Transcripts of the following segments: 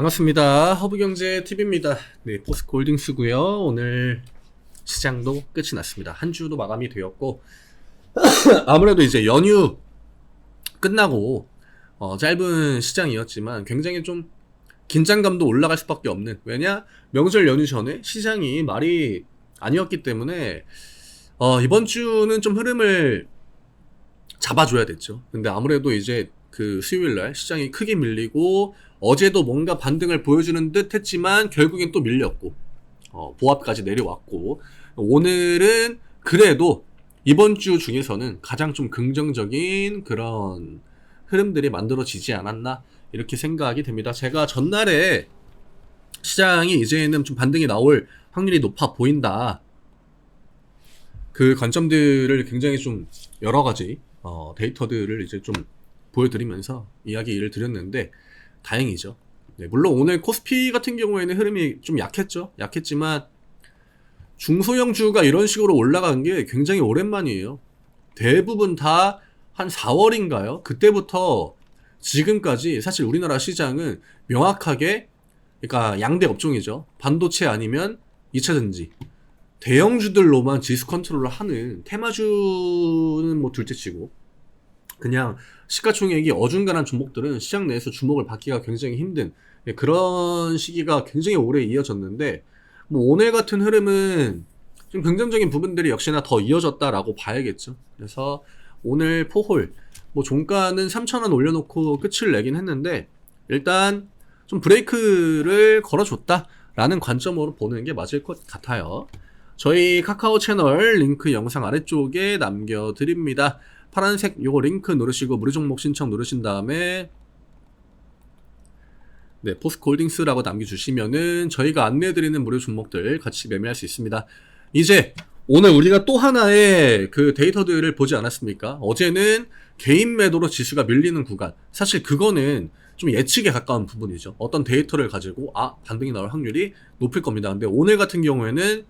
반갑습니다. 허브경제TV입니다. 네, 포스코홀딩스고요. 오늘 시장도 끝이 났습니다. 한 주도 마감이 되었고 아무래도 이제 연휴 끝나고 짧은 시장이었지만 굉장히 좀 긴장감도 올라갈 수밖에 없는, 왜냐 명절 연휴 전에 시장이 말이 아니었기 때문에 이번 주는 좀 흐름을 잡아줘야 됐죠. 근데 아무래도 이제 그 수요일날 시장이 크게 밀리고 어제도 뭔가 반등을 보여주는 듯 했지만 결국엔 또 밀렸고 보합까지 내려왔고, 오늘은 그래도 이번 주 중에서는 가장 좀 긍정적인 그런 흐름들이 만들어지지 않았나 이렇게 생각이 됩니다. 제가 전날에 시장이 이제는 좀 반등이 나올 확률이 높아 보인다, 그 관점들을 굉장히 좀 여러 가지 데이터들을 이제 좀 보여드리면서 이야기를 드렸는데 다행이죠. 네, 물론 오늘 코스피 같은 경우에는 흐름이 좀 약했지만 중소형주가 이런 식으로 올라간 게 굉장히 오랜만이에요. 대부분 다 한 4월인가요? 그때부터 지금까지 사실 우리나라 시장은 명확하게, 그러니까 양대 업종이죠. 반도체 아니면 2차전지, 대형주들로만 지수 컨트롤을 하는, 테마주는 뭐 둘째치고 그냥 시가총액이 어중간한 종목들은 시장 내에서 주목을 받기가 굉장히 힘든 그런 시기가 굉장히 오래 이어졌는데, 뭐 오늘 같은 흐름은 좀 긍정적인 부분들이 역시나 더 이어졌다라고 봐야겠죠. 그래서 오늘 포홀 뭐 종가는 3,000원 올려놓고 끝을 내긴 했는데 일단 좀 브레이크를 걸어줬다라는 관점으로 보는 게 맞을 것 같아요. 저희 카카오 채널 링크 영상 아래쪽에 남겨드립니다. 파란색 요거 링크 누르시고 무료 종목 신청 누르신 다음에 네, 포스코홀딩스라고 남겨주시면은 저희가 안내해드리는 무료 종목들 같이 매매할 수 있습니다. 이제 오늘 우리가 또 하나의 그 데이터들을 보지 않았습니까? 어제는 개인 매도로 지수가 밀리는 구간, 사실 그거는 좀 예측에 가까운 부분이죠. 어떤 데이터를 가지고 반등이 나올 확률이 높을 겁니다. 근데 오늘 같은 경우에는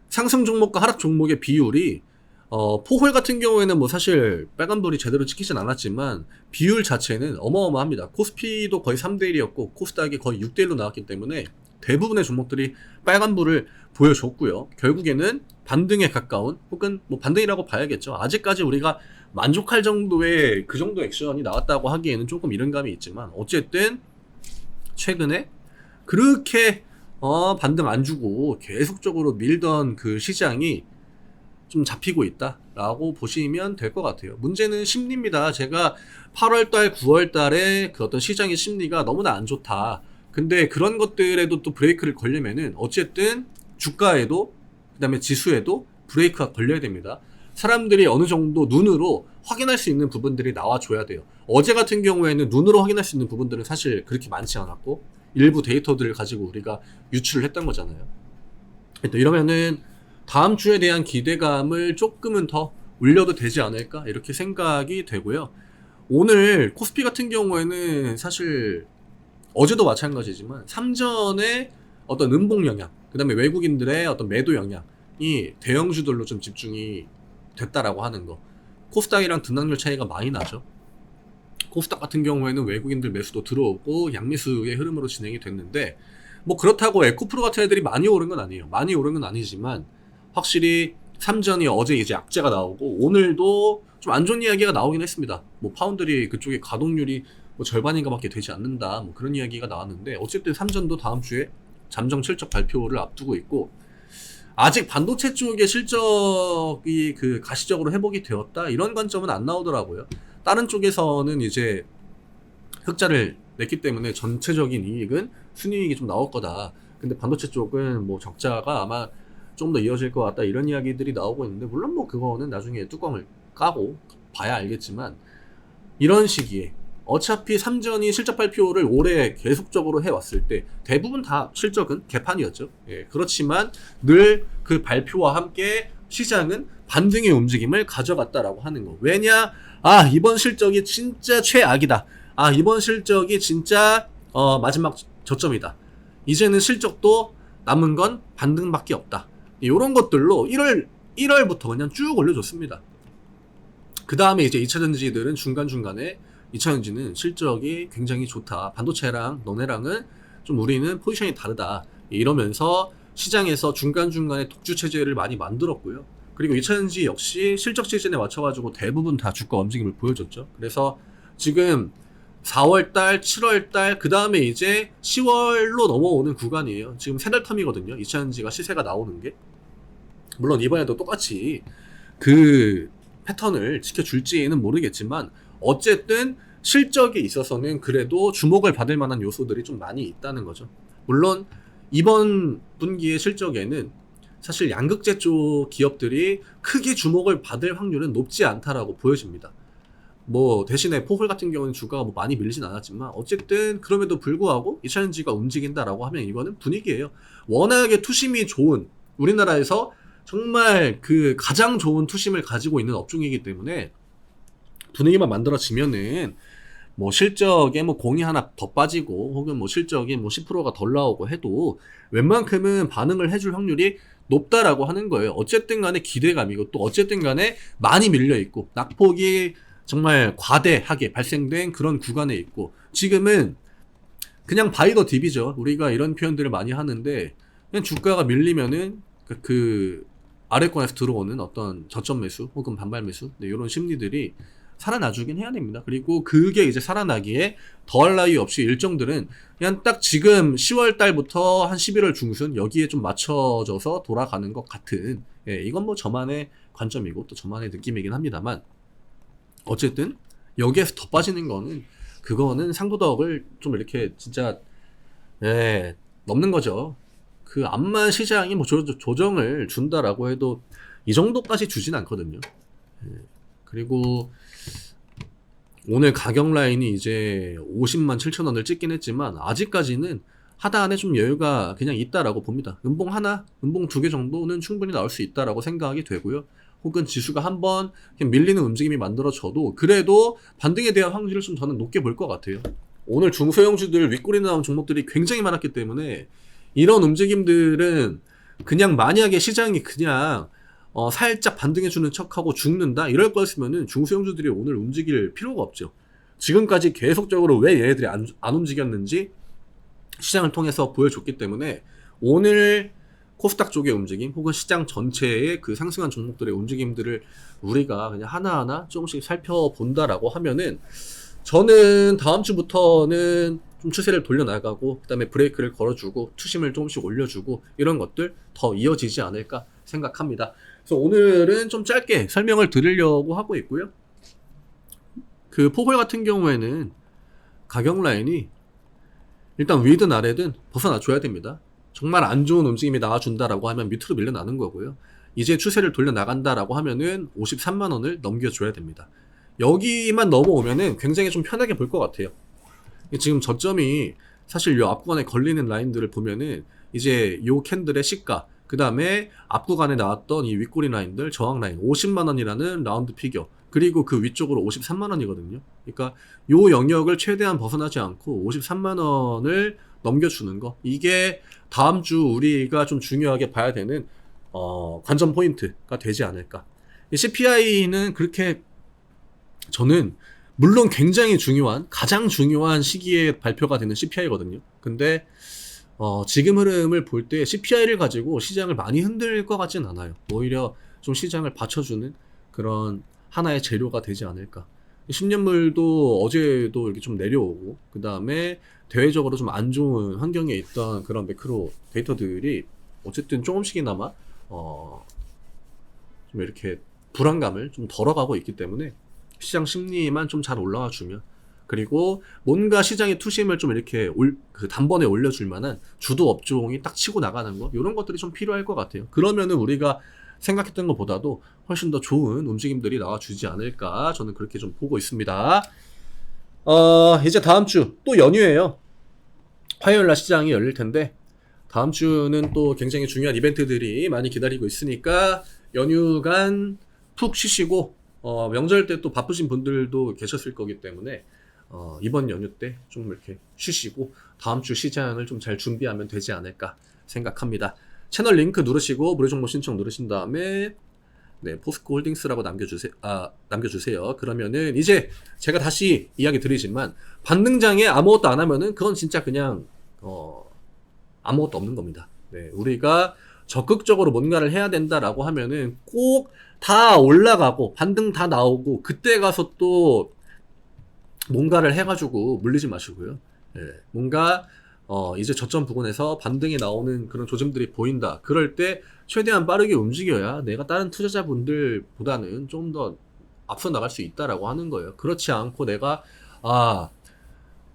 상승 종목과 하락 종목의 비율이 포홀 같은 경우에는 뭐 사실 빨간불이 제대로 찍히진 않았지만 비율 자체는 어마어마합니다. 코스피도 거의 3대1이었고 코스닥이 거의 6대1로 나왔기 때문에 대부분의 종목들이 빨간불을 보여줬고요. 결국에는 반등에 가까운, 혹은 뭐 반등이라고 봐야겠죠. 아직까지 우리가 만족할 정도의 그 정도 액션이 나왔다고 하기에는 조금 이른 감이 있지만 어쨌든 최근에 그렇게 반등 안 주고 계속적으로 밀던 그 시장이 좀 잡히고 있다라고 보시면 될 것 같아요. 문제는 심리입니다. 제가 8월달, 9월달에 그 어떤 시장의 심리가 너무나 안 좋다. 근데 그런 것들에도 또 브레이크를 걸려면은 어쨌든 주가에도 그다음에 지수에도 브레이크가 걸려야 됩니다. 사람들이 어느 정도 눈으로 확인할 수 있는 부분들이 나와줘야 돼요. 어제 같은 경우에는 눈으로 확인할 수 있는 부분들은 사실 그렇게 많지 않았고 일부 데이터들을 가지고 우리가 유출을 했던 거잖아요. 이러면은 다음 주에 대한 기대감을 조금은 더 올려도 되지 않을까 이렇게 생각이 되고요. 오늘 코스피 같은 경우에는 사실 어제도 마찬가지지만 삼전의 어떤 음봉 영향, 그 다음에 외국인들의 어떤 매도 영향이 대형주들로 좀 집중이 됐다라고 하는 거. 코스닥이랑 등락률 차이가 많이 나죠. 코스닥 같은 경우에는 외국인들 매수도 들어오고 양매수의 흐름으로 진행이 됐는데, 뭐 그렇다고 에코프로 같은 애들이 많이 오른 건 아니에요. 많이 오른 건 아니지만 확실히 삼전이 어제 이제 악재가 나오고 오늘도 좀 안 좋은 이야기가 나오긴 했습니다. 뭐 파운드리 그쪽에 가동률이 뭐 절반인가 밖에 되지 않는다, 뭐 그런 이야기가 나왔는데 어쨌든 삼전도 다음 주에 잠정 실적 발표를 앞두고 있고, 아직 반도체 쪽의 실적이 그 가시적으로 회복이 되었다 이런 관점은 안 나오더라고요. 다른 쪽에서는 이제 흑자를 냈기 때문에 전체적인 이익은 순이익이 좀 나올 거다. 근데 반도체 쪽은 뭐 적자가 아마 좀 더 이어질 것 같다 이런 이야기들이 나오고 있는데, 물론 뭐 그거는 나중에 뚜껑을 까고 봐야 알겠지만 이런 시기에 어차피 삼전이 실적 발표를 올해 계속적으로 해왔을 때 대부분 다 실적은 개판이었죠. 예, 그렇지만 늘 그 발표와 함께 시장은 반등의 움직임을 가져갔다라고 하는 거. 왜냐? 이번 실적이 진짜 최악이다. 이번 실적이 진짜 마지막 저점이다. 이제는 실적도 남은 건 반등밖에 없다. 이런 것들로 1월부터 그냥 쭉 올려줬습니다. 그 다음에 이제 2차전지들은 중간중간에 이차전지는 실적이 굉장히 좋다. 반도체랑 너네랑은 좀 우리는 포지션이 다르다. 이러면서 시장에서 중간중간에 독주 체제를 많이 만들었고요. 그리고 이차전지 역시 실적 시즌에 맞춰가지고 대부분 다 주가 움직임을 보여줬죠. 그래서 지금 4월달, 7월달, 그 다음에 이제 10월로 넘어오는 구간이에요. 지금 3달 텀이거든요. 이차전지가 시세가 나오는 게. 물론 이번에도 똑같이 그 패턴을 지켜줄지는 모르겠지만 어쨌든 실적에 있어서는 그래도 주목을 받을 만한 요소들이 좀 많이 있다는 거죠. 물론 이번 분기의 실적에는 사실 양극재 쪽 기업들이 크게 주목을 받을 확률은 높지 않다라고 보여집니다. 뭐 대신에 포홀 같은 경우는 주가가 뭐 많이 밀리진 않았지만 어쨌든 그럼에도 불구하고 이차전지가 움직인다라고 하면 이거는 분위기예요. 워낙에 투심이 좋은 우리나라에서 정말 그 가장 좋은 투심을 가지고 있는 업종이기 때문에 분위기만 만들어지면은 뭐 실적에 뭐 공이 하나 더 빠지고 혹은 뭐 실적이 뭐 10%가 덜 나오고 해도 웬만큼은 반응을 해줄 확률이 높다라고 하는 거예요. 어쨌든 간에 기대감이고 또 어쨌든 간에 많이 밀려 있고 낙폭이 정말 과대하게 발생된 그런 구간에 있고 지금은 그냥 바이 더 딥이죠. 우리가 이런 표현들을 많이 하는데 그냥 주가가 밀리면은 그 아래권에서 들어오는 어떤 저점 매수 혹은 반발 매수 이런 심리들이 살아나주긴 해야 됩니다. 그리고 그게 이제 살아나기에 더할 나위 없이 일정들은 그냥 딱 지금 10월 달부터 한 11월 중순 여기에 좀 맞춰져서 돌아가는 것 같은 이건 뭐 저만의 관점이고 또 저만의 느낌이긴 합니다만 어쨌든 여기에서 더 빠지는 거는 그거는 상도덕을 좀 이렇게 진짜 넘는 거죠. 그 암만 시장이 뭐 조정을 준다라고 해도 이 정도까지 주진 않거든요. 그리고 오늘 가격 라인이 이제 50만 7천 원을 찍긴 했지만 아직까지는 하단에 좀 여유가 그냥 있다라고 봅니다. 음봉 하나, 음봉 2개 정도는 충분히 나올 수 있다라고 생각이 되고요. 혹은 지수가 한번 밀리는 움직임이 만들어져도 그래도 반등에 대한 확률을 좀 저는 높게 볼 것 같아요. 오늘 중소형주들 윗골이 나온 종목들이 굉장히 많았기 때문에 이런 움직임들은 그냥 만약에 시장이 그냥 살짝 반등해주는 척하고 죽는다 이럴 거였으면은 중소형주들이 오늘 움직일 필요가 없죠. 지금까지 계속적으로 왜 얘네들이 안 움직였는지 시장을 통해서 보여줬기 때문에 오늘 코스닥 쪽의 움직임 혹은 시장 전체의 그 상승한 종목들의 움직임들을 우리가 그냥 하나하나 조금씩 살펴본다라고 하면은 저는 다음 주부터는 좀 추세를 돌려나가고 그 다음에 브레이크를 걸어주고 투심을 조금씩 올려주고 이런 것들 더 이어지지 않을까 생각합니다. 그래서 오늘은 좀 짧게 설명을 드리려고 하고 있고요. 그 포홀 같은 경우에는 가격 라인이 일단 위든 아래든 벗어나줘야 됩니다. 정말 안 좋은 움직임이 나와준다라고 하면 밑으로 밀려나는 거고요. 이제 추세를 돌려나간다라고 하면은 53만원을 넘겨줘야 됩니다. 여기만 넘어오면은 굉장히 좀 편하게 볼 것 같아요. 지금 저점이 사실 요 앞구간에 걸리는 라인들을 보면은 이제 요 캔들의 시가 그 다음에 앞구간에 나왔던 이 윗꼬리 라인들 저항 라인 50만원이라는 라운드 피겨 그리고 그 위쪽으로 53만원이거든요. 그러니까 요 영역을 최대한 벗어나지 않고 53만원을 넘겨주는 거 이게 다음 주 우리가 좀 중요하게 봐야 되는 관전 포인트가 되지 않을까. CPI는 그렇게 저는 물론 굉장히 중요한 가장 중요한 시기에 발표가 되는 CPI거든요. 근데 지금 흐름을 볼 때 CPI를 가지고 시장을 많이 흔들 것 같진 않아요. 오히려 좀 시장을 받쳐주는 그런 하나의 재료가 되지 않을까. 10년물도 어제도 이렇게 좀 내려오고 그 다음에 대외적으로 좀 안 좋은 환경에 있던 그런 매크로 데이터들이 어쨌든 조금씩이나마 좀 이렇게 불안감을 좀 덜어가고 있기 때문에 시장 심리만 좀 잘 올라와 주면 그리고 뭔가 시장의 투심을 좀 이렇게 그 단번에 올려줄 만한 주도 업종이 딱 치고 나가는 거 이런 것들이 좀 필요할 것 같아요. 그러면은 우리가 생각했던 것보다도 훨씬 더 좋은 움직임들이 나와주지 않을까 저는 그렇게 좀 보고 있습니다. 이제 다음 주 또 연휴예요. 화요일날 시장이 열릴 텐데 다음 주는 또 굉장히 중요한 이벤트들이 많이 기다리고 있으니까 연휴간 푹 쉬시고 명절 때 또 바쁘신 분들도 계셨을 거기 때문에 이번 연휴 때 좀 이렇게 쉬시고 다음 주 시장을 좀 잘 준비하면 되지 않을까 생각합니다. 채널 링크 누르시고 무료 정보 신청 누르신 다음에 네, 포스코 홀딩스라고 남겨주세요. 그러면은 이제 제가 다시 이야기 드리지만 반등장에 아무것도 안 하면은 그건 진짜 그냥 아무것도 없는 겁니다. 네, 우리가 적극적으로 뭔가를 해야 된다라고 하면은 꼭 다 올라가고 반등 다 나오고 그때 가서 또 뭔가를 해가지고 물리지 마시고요. 네, 뭔가 이제 저점 부근에서 반등이 나오는 그런 조짐들이 보인다. 그럴 때 최대한 빠르게 움직여야 내가 다른 투자자분들보다는 좀 더 앞서 나갈 수 있다라고 하는 거예요. 그렇지 않고 내가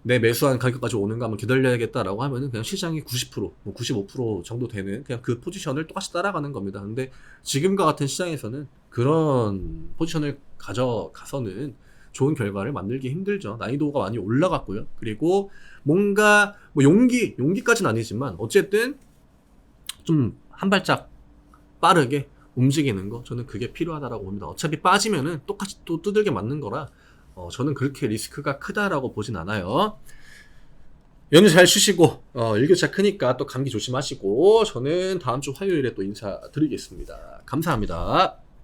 내 매수한 가격까지 오는가 한번 기다려야겠다라고 하면은 그냥 시장이 90%, 뭐 95% 정도 되는 그냥 그 포지션을 똑같이 따라가는 겁니다. 근데 지금과 같은 시장에서는 그런 포지션을 가져가서는 좋은 결과를 만들기 힘들죠. 난이도가 많이 올라갔고요. 그리고 뭔가 뭐 용기까지는 아니지만 어쨌든 좀 한 발짝 빠르게 움직이는 거 저는 그게 필요하다라고 봅니다. 어차피 빠지면은 똑같이 또 두들겨 맞는 거라 저는 그렇게 리스크가 크다라고 보진 않아요. 연휴 잘 쉬시고 일교차 크니까 또 감기 조심하시고 저는 다음 주 화요일에 또 인사드리겠습니다. 감사합니다.